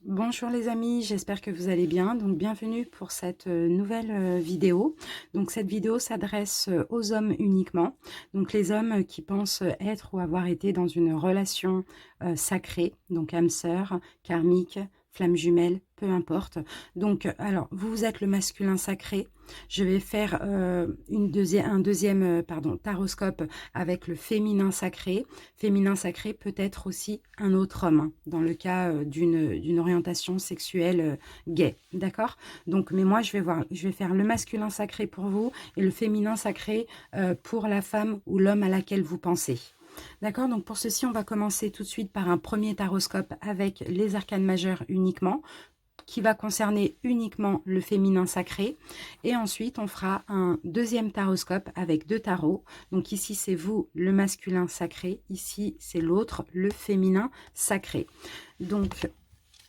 Bonjour les amis, j'espère que vous allez bien. Donc bienvenue pour cette nouvelle vidéo. Donc cette vidéo s'adresse aux hommes uniquement. Donc les hommes qui pensent être ou avoir été dans une relation sacrée, donc âme sœur, karmique, flamme jumelle, peu importe. Donc alors vous êtes le masculin sacré. Je vais faire un deuxième taroscope avec le féminin sacré. Féminin sacré peut être aussi un autre homme, hein, dans le cas d'une orientation sexuelle gay, d'accord? Donc, mais moi, je vais faire le masculin sacré pour vous et le féminin sacré pour la femme ou l'homme à laquelle vous pensez. D'accord, donc pour ceci, on va commencer tout de suite par un premier taroscope avec les arcanes majeures uniquement, qui va concerner uniquement le féminin sacré. Et ensuite, on fera un deuxième taroscope avec deux tarots. Donc ici, c'est vous, le masculin sacré. Ici, c'est l'autre, le féminin sacré. Donc,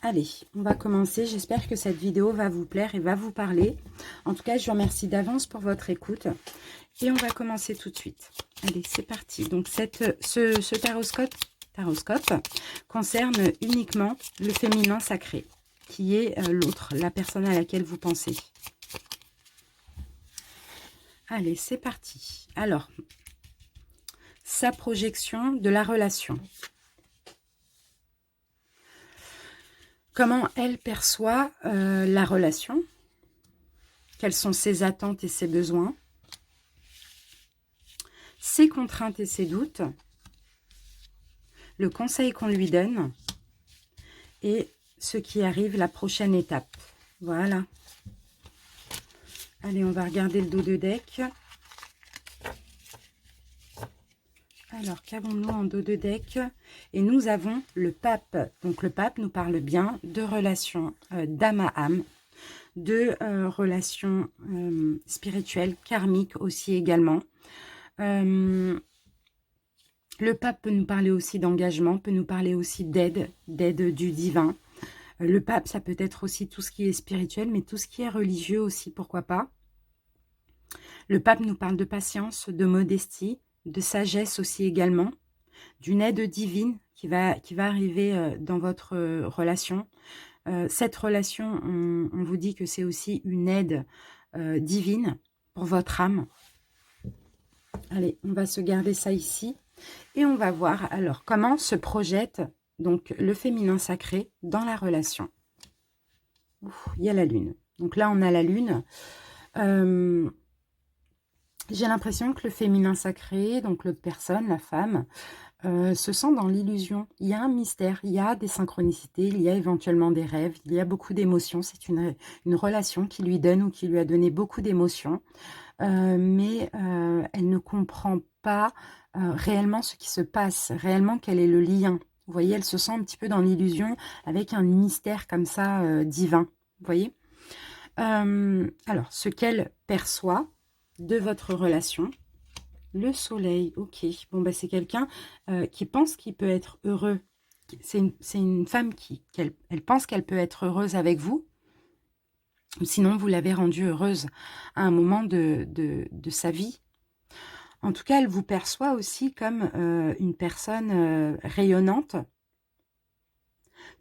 allez, on va commencer. J'espère que cette vidéo va vous plaire et va vous parler. En tout cas, je vous remercie d'avance pour votre écoute. Et on va commencer tout de suite. Allez, c'est parti. Donc, ce taroscope concerne uniquement le féminin sacré, qui est l'autre, la personne à laquelle vous pensez. Allez, c'est parti. Alors, sa projection de la relation. Comment elle perçoit la relation? Quelles sont ses attentes et ses besoins? Ses contraintes et ses doutes? Le conseil qu'on lui donne? Et ce qui arrive, la prochaine étape. Voilà. Allez, on va regarder le dos de deck. Alors, qu'avons-nous en dos de deck? Et nous avons le pape. Donc, le pape nous parle bien de relations d'âme à âme, de relations spirituelles, karmiques aussi également. Le pape peut nous parler aussi d'engagement, peut nous parler aussi d'aide du divin. Le pape, ça peut être aussi tout ce qui est spirituel, mais tout ce qui est religieux aussi, pourquoi pas. Le pape nous parle de patience, de modestie, de sagesse aussi également, d'une aide divine qui va arriver dans votre relation. Cette relation, on vous dit que c'est aussi une aide divine pour votre âme. Allez, on va se garder ça ici. Et on va voir alors comment se projette donc le féminin sacré dans la relation. Ouf, il y a la lune. Donc là, on a la lune. J'ai l'impression que le féminin sacré, donc l'autre personne, la femme, se sent dans l'illusion. Il y a un mystère, il y a des synchronicités, il y a éventuellement des rêves, il y a beaucoup d'émotions. C'est une relation qui lui donne ou qui lui a donné beaucoup d'émotions. Mais elle ne comprend pas réellement ce qui se passe, réellement quel est le lien. Vous voyez, elle se sent un petit peu dans l'illusion avec un mystère comme ça divin. Vous voyez, alors, ce qu'elle perçoit de votre relation, le soleil, ok. Bon, bah, c'est quelqu'un qui pense qu'il peut être heureux. C'est une femme elle pense qu'elle peut être heureuse avec vous. Sinon, vous l'avez rendue heureuse à un moment de sa vie. En tout cas, elle vous perçoit aussi comme une personne rayonnante,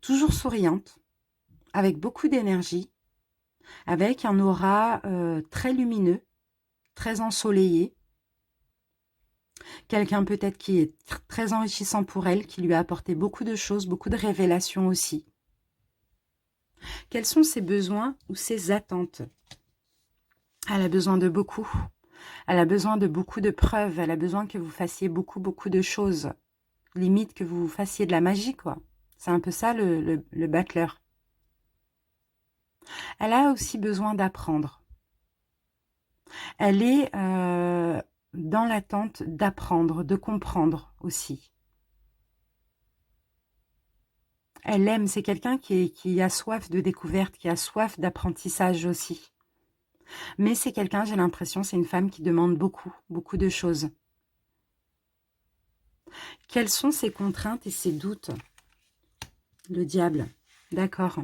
toujours souriante, avec beaucoup d'énergie, avec un aura très lumineux, très ensoleillé. Quelqu'un peut-être qui est très enrichissant pour elle, qui lui a apporté beaucoup de choses, beaucoup de révélations aussi. Quels sont ses besoins ou ses attentes? Elle a besoin de beaucoup. Elle a besoin de beaucoup de preuves. Elle a besoin que vous fassiez beaucoup de choses. Limite que vous fassiez de la magie, quoi. C'est un peu ça le battleur. Elle a aussi besoin d'apprendre. Elle est dans l'attente d'apprendre, de comprendre aussi. Elle aime, c'est quelqu'un qui a soif de découverte, qui a soif d'apprentissage aussi. Mais c'est quelqu'un, j'ai l'impression, c'est une femme qui demande beaucoup de choses. Quelles sont ses contraintes et ses doutes? Le diable, d'accord.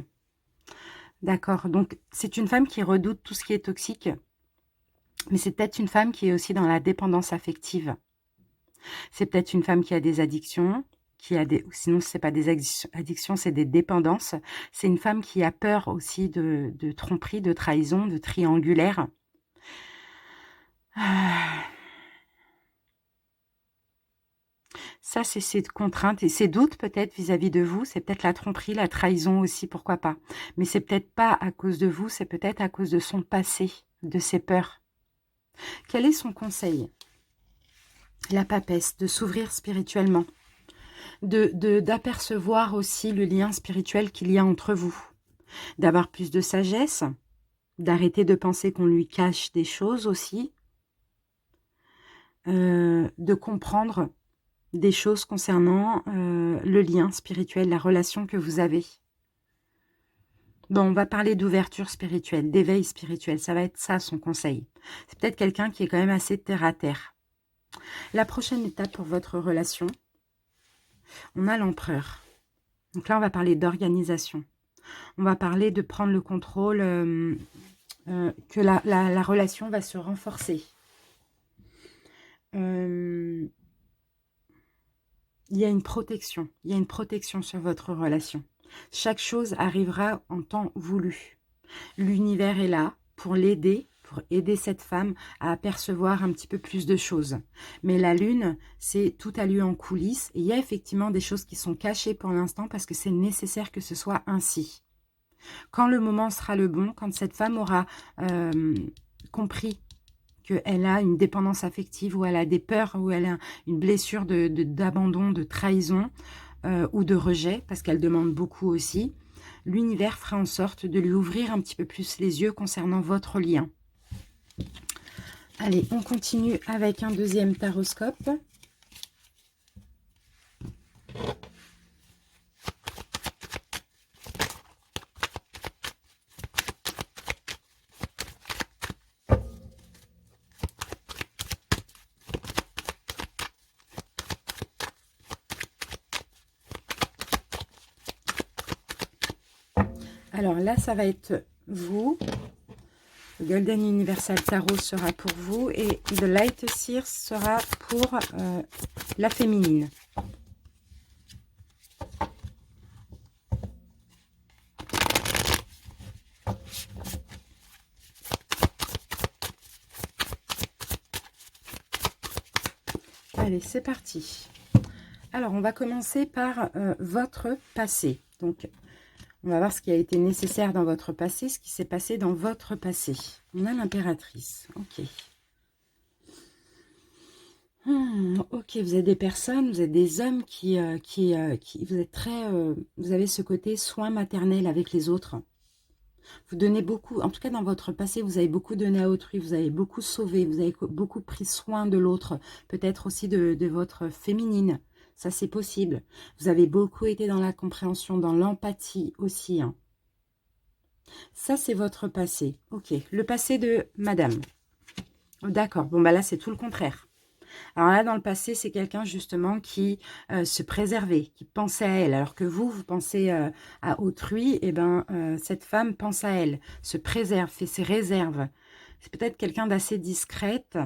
D'accord, donc c'est une femme qui redoute tout ce qui est toxique, mais c'est peut-être une femme qui est aussi dans la dépendance affective. C'est peut-être une femme qui a des addictions, qui a des, ou sinon c'est pas des addictions, c'est des dépendances. C'est une femme qui a peur aussi de tromperie, de trahison, de triangulaire. Ça, c'est ces contraintes et ces doutes peut-être vis-à-vis de vous. C'est peut-être la tromperie, la trahison aussi, pourquoi pas. Mais c'est peut-être pas à cause de vous, c'est peut-être à cause de son passé, de ses peurs. Quel est son conseil? La papesse, de s'ouvrir spirituellement, d'apercevoir aussi le lien spirituel qu'il y a entre vous, d'avoir plus de sagesse, d'arrêter de penser qu'on lui cache des choses aussi, de comprendre des choses concernant le lien spirituel, la relation que vous avez. Bon, on va parler d'ouverture spirituelle, d'éveil spirituel, ça va être ça son conseil. C'est peut-être quelqu'un qui est quand même assez terre à terre. La prochaine étape pour votre relation, on a l'empereur. Donc là, on va parler d'organisation. On va parler de prendre le contrôle, que la relation va se renforcer. Il y a une protection. Il y a une protection sur votre relation. Chaque chose arrivera en temps voulu. L'univers est là pour l'aider, pour aider cette femme à apercevoir un petit peu plus de choses. Mais la lune, c'est tout a lieu en coulisses. Et il y a effectivement des choses qui sont cachées pour l'instant parce que c'est nécessaire que ce soit ainsi. Quand le moment sera le bon, quand cette femme aura compris qu'elle a une dépendance affective, ou elle a des peurs, ou elle a une blessure d'abandon, de trahison ou de rejet, parce qu'elle demande beaucoup aussi, l'univers fera en sorte de lui ouvrir un petit peu plus les yeux concernant votre lien. Allez, on continue avec un deuxième taroscope. Alors là, ça va être vous. Le Golden Universal Tarot sera pour vous et The Light Seer sera pour la féminine. Allez, c'est parti. Alors, on va commencer par votre passé. Donc, on va voir ce qui a été nécessaire dans votre passé, ce qui s'est passé dans votre passé. On a l'impératrice. Ok. Ok, vous êtes des personnes, vous êtes des hommes qui vous êtes très, vous avez ce côté soin maternel avec les autres. Vous donnez beaucoup, en tout cas dans votre passé, vous avez beaucoup donné à autrui, vous avez beaucoup sauvé, vous avez beaucoup pris soin de l'autre, peut-être aussi de votre féminine. Ça, c'est possible. Vous avez beaucoup été dans la compréhension, dans l'empathie aussi. Hein. Ça, c'est votre passé. Ok, le passé de madame. D'accord, bon, bah là, c'est tout le contraire. Alors là, dans le passé, c'est quelqu'un justement qui se préservait, qui pensait à elle. Alors que vous, vous pensez à autrui, et ben cette femme pense à elle, se préserve, fait ses réserves. C'est peut-être quelqu'un d'assez discrète.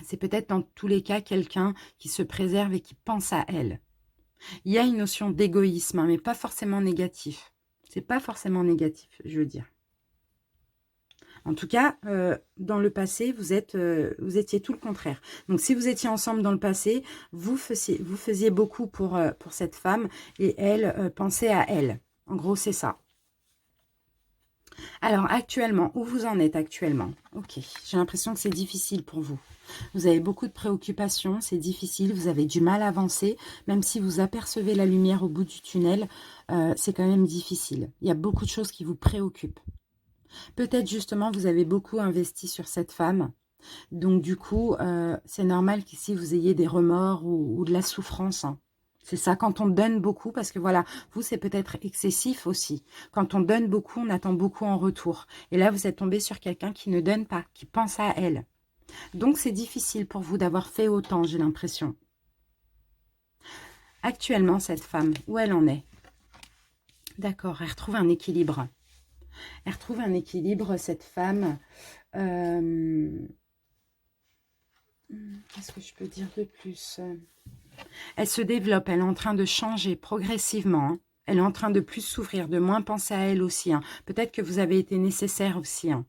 C'est peut-être dans tous les cas quelqu'un qui se préserve et qui pense à elle. Il y a une notion d'égoïsme, hein, mais pas forcément négatif. C'est pas forcément négatif, je veux dire. En tout cas, dans le passé, vous étiez tout le contraire. Donc, si vous étiez ensemble dans le passé, vous faisiez beaucoup pour cette femme et elle pensait à elle. En gros, c'est ça. Alors, actuellement, où vous en êtes actuellement? Ok, j'ai l'impression que c'est difficile pour vous. Vous avez beaucoup de préoccupations, c'est difficile, vous avez du mal à avancer. Même si vous apercevez la lumière au bout du tunnel, c'est quand même difficile. Il y a beaucoup de choses qui vous préoccupent. Peut-être justement, vous avez beaucoup investi sur cette femme. Donc du coup, c'est normal qu'ici, vous ayez des remords ou de la souffrance. Hein. C'est ça, quand on donne beaucoup, parce que voilà, vous, c'est peut-être excessif aussi. Quand on donne beaucoup, on attend beaucoup en retour. Et là, vous êtes tombé sur quelqu'un qui ne donne pas, qui pense à elle. Donc, c'est difficile pour vous d'avoir fait autant, j'ai l'impression. Actuellement, cette femme, où elle en est? D'accord, elle retrouve un équilibre. Elle retrouve un équilibre, cette femme. Qu'est-ce que je peux dire de plus? Elle se développe, elle est en train de changer progressivement, hein. Elle est en train de plus souffrir, de moins penser à elle aussi, hein. Peut-être que vous avez été nécessaire aussi, hein.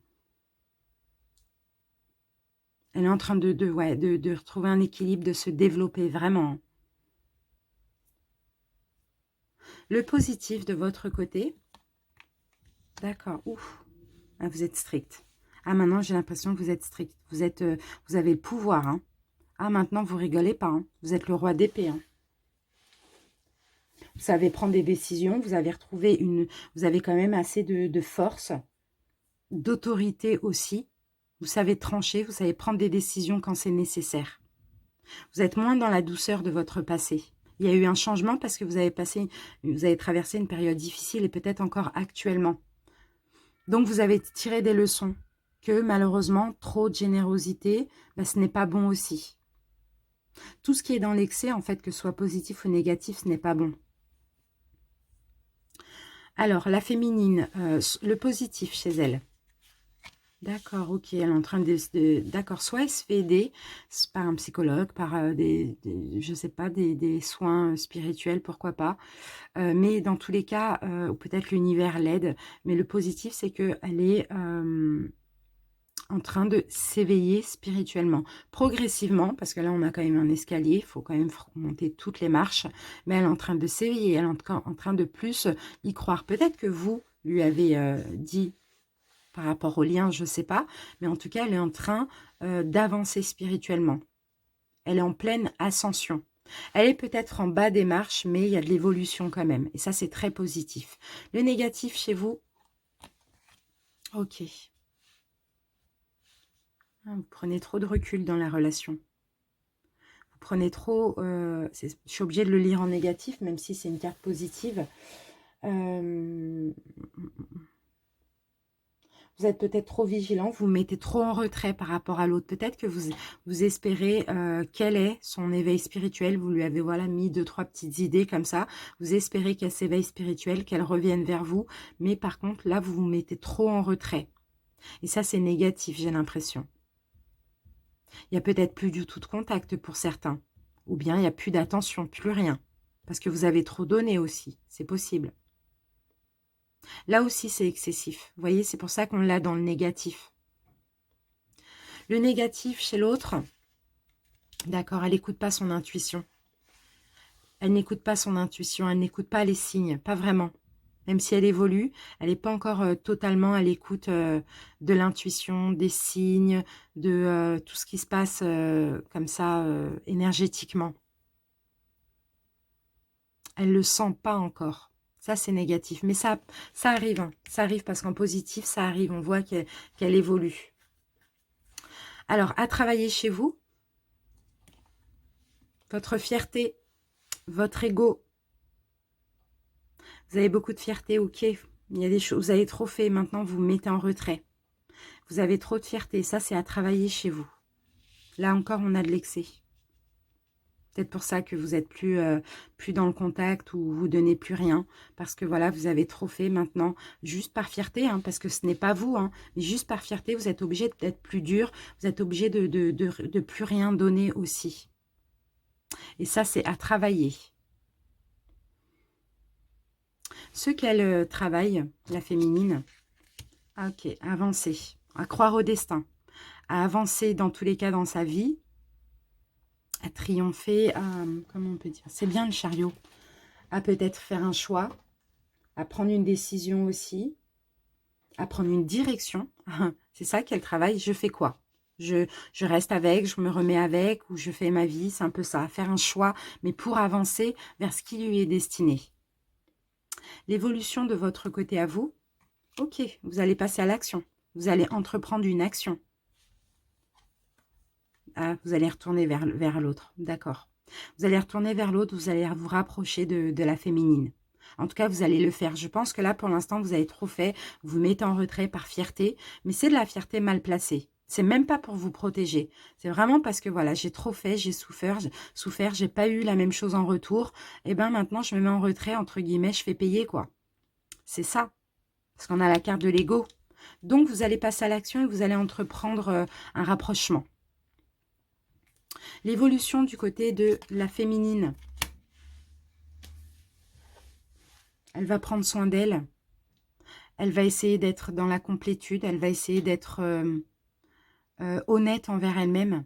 Elle est en train de retrouver un équilibre, de se développer vraiment. Le positif de votre côté, d'accord, ouf, ah, vous êtes strict. Ah, maintenant, j'ai l'impression que vous êtes strict. Vous avez le pouvoir, hein. Ah, maintenant, vous rigolez pas, hein. Vous êtes le roi d'épée, hein. Vous savez prendre des décisions, vous avez retrouvé vous avez quand même assez de force, d'autorité aussi. Vous savez trancher, vous savez prendre des décisions quand c'est nécessaire. Vous êtes moins dans la douceur de votre passé. Il y a eu un changement parce que vous avez traversé une période difficile et peut-être encore actuellement. Donc, vous avez tiré des leçons que malheureusement, trop de générosité, ce n'est pas bon aussi. Tout ce qui est dans l'excès, en fait, que ce soit positif ou négatif, ce n'est pas bon. Alors, la féminine, le positif chez elle. D'accord, ok, elle est en train d'accord, soit elle se fait aider par un psychologue, par je sais pas, des soins spirituels, pourquoi pas. Mais dans tous les cas, ou peut-être l'univers l'aide. Mais le positif, c'est qu'elle est en train de s'éveiller spirituellement. Progressivement, parce que là, on a quand même un escalier, il faut quand même monter toutes les marches. Mais elle est en train de s'éveiller, elle est en train de plus y croire. Peut-être que vous lui avez dit par rapport au lien, je ne sais pas. Mais en tout cas, elle est en train d'avancer spirituellement. Elle est en pleine ascension. Elle est peut-être en bas des marches, mais il y a de l'évolution quand même. Et ça, c'est très positif. Le négatif chez vous? Ok. Vous prenez trop de recul dans la relation. Vous prenez trop... je suis obligée de le lire en négatif, même si c'est une carte positive. Vous êtes peut-être trop vigilant, vous vous mettez trop en retrait par rapport à l'autre. Peut-être que vous espérez quel est son éveil spirituel. Vous lui avez mis 2-3 petites idées comme ça. Vous espérez qu'elle s'éveille spirituel, qu'elle revienne vers vous. Mais par contre, là, vous vous mettez trop en retrait. Et ça, c'est négatif, j'ai l'impression. Il n'y a peut-être plus du tout de contact pour certains. Ou bien il n'y a plus d'attention, plus rien. Parce que vous avez trop donné aussi. C'est possible. Là aussi, c'est excessif. Vous voyez, c'est pour ça qu'on l'a dans le négatif. Le négatif chez l'autre, d'accord, elle n'écoute pas son intuition. Elle n'écoute pas son intuition, elle n'écoute pas les signes, pas vraiment. Même si elle évolue, elle n'est pas encore totalement à l'écoute de l'intuition, des signes, de tout ce qui se passe comme ça énergétiquement. Elle ne le sent pas encore. Ça, c'est négatif. Mais ça arrive. Hein. Ça arrive parce qu'en positif, ça arrive. On voit qu'elle évolue. Alors, à travailler chez vous, votre fierté, votre ego. Vous avez beaucoup de fierté, ok. Il y a des choses, vous avez trop fait, maintenant vous vous mettez en retrait. Vous avez trop de fierté, ça c'est à travailler chez vous. Là encore, on a de l'excès. Peut-être pour ça que vous êtes plus dans le contact ou vous donnez plus rien. Parce que voilà, vous avez trop fait maintenant, juste par fierté, hein, parce que ce n'est pas vous, hein, mais juste par fierté, vous êtes obligé d'être plus dur, vous êtes obligé de plus rien donner aussi. Et ça, c'est à travailler. Ce qu'elle travaille, la féminine, ok, avancer, à croire au destin, à avancer dans tous les cas dans sa vie, à triompher, comment on peut dire, c'est bien le chariot, à peut-être faire un choix, à prendre une décision aussi, à prendre une direction, c'est ça qu'elle travaille, je fais quoi? Je reste avec, je me remets avec, ou je fais ma vie, c'est un peu ça, faire un choix, mais pour avancer vers ce qui lui est destiné. L'évolution de votre côté à vous, ok, vous allez passer à l'action, vous allez entreprendre une action. Ah, vous allez retourner vers l'autre, d'accord. Vous allez retourner vers l'autre, vous allez vous rapprocher de la féminine. En tout cas, vous allez le faire. Je pense que là, pour l'instant, vous avez trop fait. Vous vous mettez en retrait par fierté, mais c'est de la fierté mal placée. C'est même pas pour vous protéger. C'est vraiment parce que, voilà, j'ai trop fait, j'ai souffert, j'ai pas eu la même chose en retour. Et bien, maintenant, je me mets en retrait, entre guillemets, je fais payer, quoi. C'est ça. Parce qu'on a la carte de l'ego. Donc, vous allez passer à l'action et vous allez entreprendre un rapprochement. L'évolution du côté de la féminine. Elle va prendre soin d'elle. Elle va essayer d'être dans la complétude. Elle va essayer d'être honnête envers elle-même.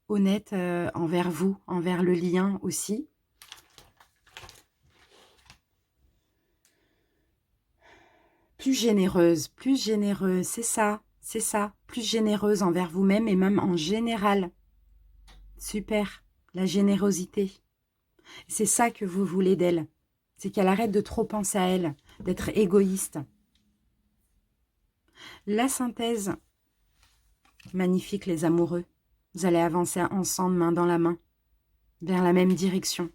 Honnête envers vous, envers le lien aussi. Plus généreuse, c'est ça, plus généreuse envers vous-même et même en général. Super, la générosité. C'est ça que vous voulez d'elle. C'est qu'elle arrête de trop penser à elle, d'être égoïste. La synthèse, magnifique les amoureux. Vous allez avancer ensemble, main dans la main, vers la même direction.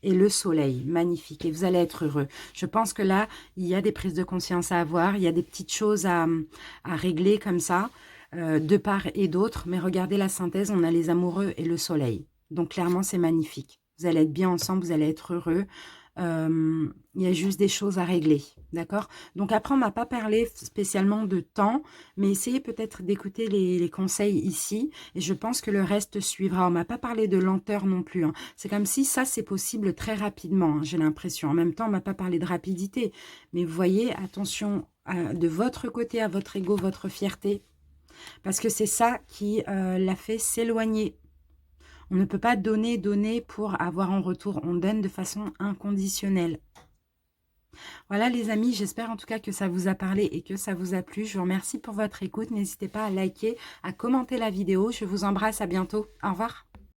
Et le soleil, magnifique. Et vous allez être heureux. Je pense que là, il y a des prises de conscience à avoir. Il y a des petites choses à régler comme ça, de part et d'autre. Mais regardez la synthèse, on a les amoureux et le soleil. Donc clairement, c'est magnifique. Vous allez être bien ensemble, vous allez être heureux. Il y a juste des choses à régler, d'accord? Donc après, on m'a pas parlé spécialement de temps, mais essayez peut-être d'écouter les conseils ici, et je pense que le reste suivra. On m'a pas parlé de lenteur non plus, hein. C'est comme si ça, c'est possible très rapidement, hein, j'ai l'impression. En même temps, on m'a pas parlé de rapidité, mais vous voyez, attention de votre côté, à votre ego, votre fierté, parce que c'est ça qui l'a fait s'éloigner. On ne peut pas donner pour avoir en retour. On donne de façon inconditionnelle. Voilà les amis, j'espère en tout cas que ça vous a parlé et que ça vous a plu. Je vous remercie pour votre écoute. N'hésitez pas à liker, à commenter la vidéo. Je vous embrasse, à bientôt. Au revoir.